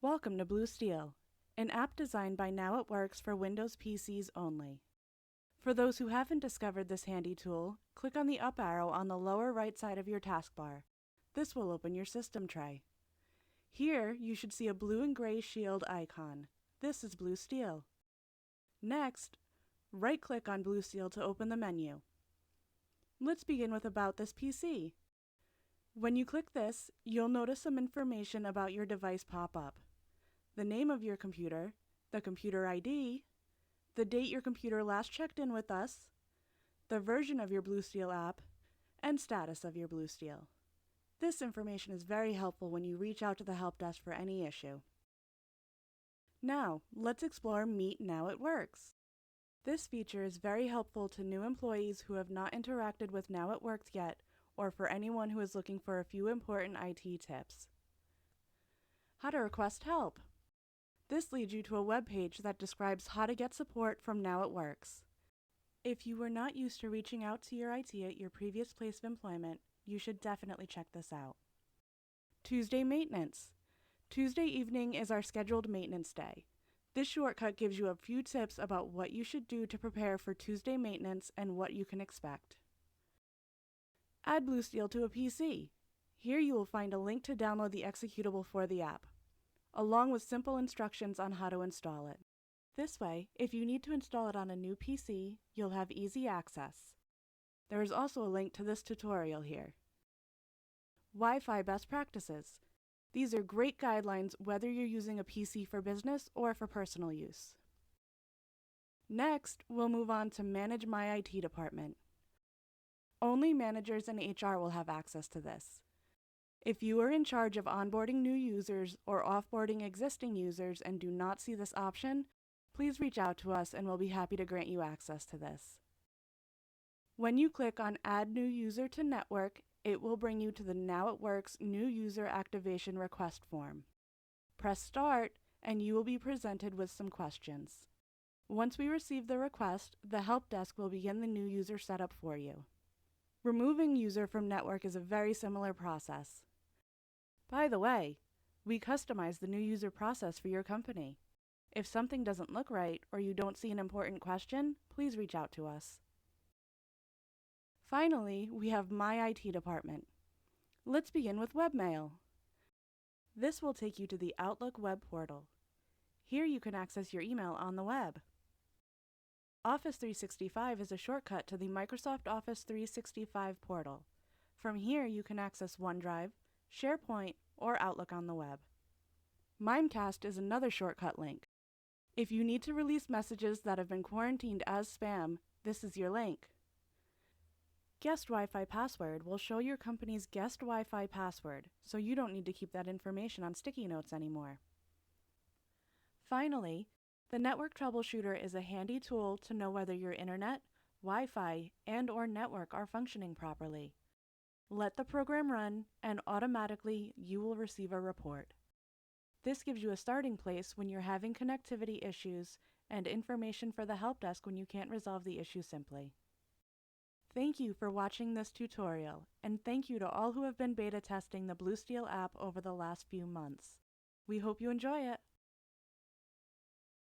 Welcome to Blue Steel, an app designed by Now It Works for Windows PCs only. For those who haven't discovered this handy tool, click on the up arrow on the lower right side of your taskbar. This will open your system tray. Here, you should see a blue and gray shield icon. This is Blue Steel. Next, right-click on Blue Steel to open the menu. Let's begin with About This PC. When you click this, you'll notice some information about your device pop up. The name of your computer, the computer ID, the date your computer last checked in with us, the version of your Blue Steel app, and status of your Blue Steel. This information is very helpful when you reach out to the help desk for any issue. Now, let's explore Meet Now It Works. This feature is very helpful to new employees who have not interacted with Now It Works yet, or for anyone who is looking for a few important IT tips. How to request help. This leads you to a web page that describes how to get support from Now It Works. If you were not used to reaching out to your IT at your previous place of employment, you should definitely check this out. Tuesday maintenance. Tuesday evening is our scheduled maintenance day. This shortcut gives you a few tips about what you should do to prepare for Tuesday maintenance and what you can expect. Add Blue Steel to a PC. Here you will find a link to download the executable for the app, along with simple instructions on how to install it. This way, if you need to install it on a new PC, you'll have easy access. There is also a link to this tutorial here. Wi-Fi best practices. These are great guidelines whether you're using a PC for business or for personal use. Next, we'll move on to Manage MyIT department. Only managers and HR will have access to this. If you are in charge of onboarding new users or offboarding existing users and do not see this option, please reach out to us and we'll be happy to grant you access to this. When you click on Add New User to Network, it will bring you to the Now It Works New User Activation Request form. Press Start and you will be presented with some questions. Once we receive the request, the help desk will begin the new user setup for you. Removing user from network is a very similar process. By the way, we customize the new user process for your company. If something doesn't look right or you don't see an important question, please reach out to us. Finally, we have MyIT department. Let's begin with Webmail. This will take you to the Outlook web portal. Here you can access your email on the web. Office 365 is a shortcut to the Microsoft Office 365 portal. From here you can access OneDrive, SharePoint, or Outlook on the web. Mimecast is another shortcut link. If you need to release messages that have been quarantined as spam, this is your link. Guest Wi-Fi password will show your company's guest Wi-Fi password, so you don't need to keep that information on sticky notes anymore. Finally, the Network Troubleshooter is a handy tool to know whether your internet, Wi-Fi, and/or network are functioning properly. Let the program run, and automatically you will receive a report. This gives you a starting place when you're having connectivity issues and information for the help desk when you can't resolve the issue simply. Thank you for watching this tutorial, and thank you to all who have been beta testing the Blue Steel app over the last few months. We hope you enjoy it.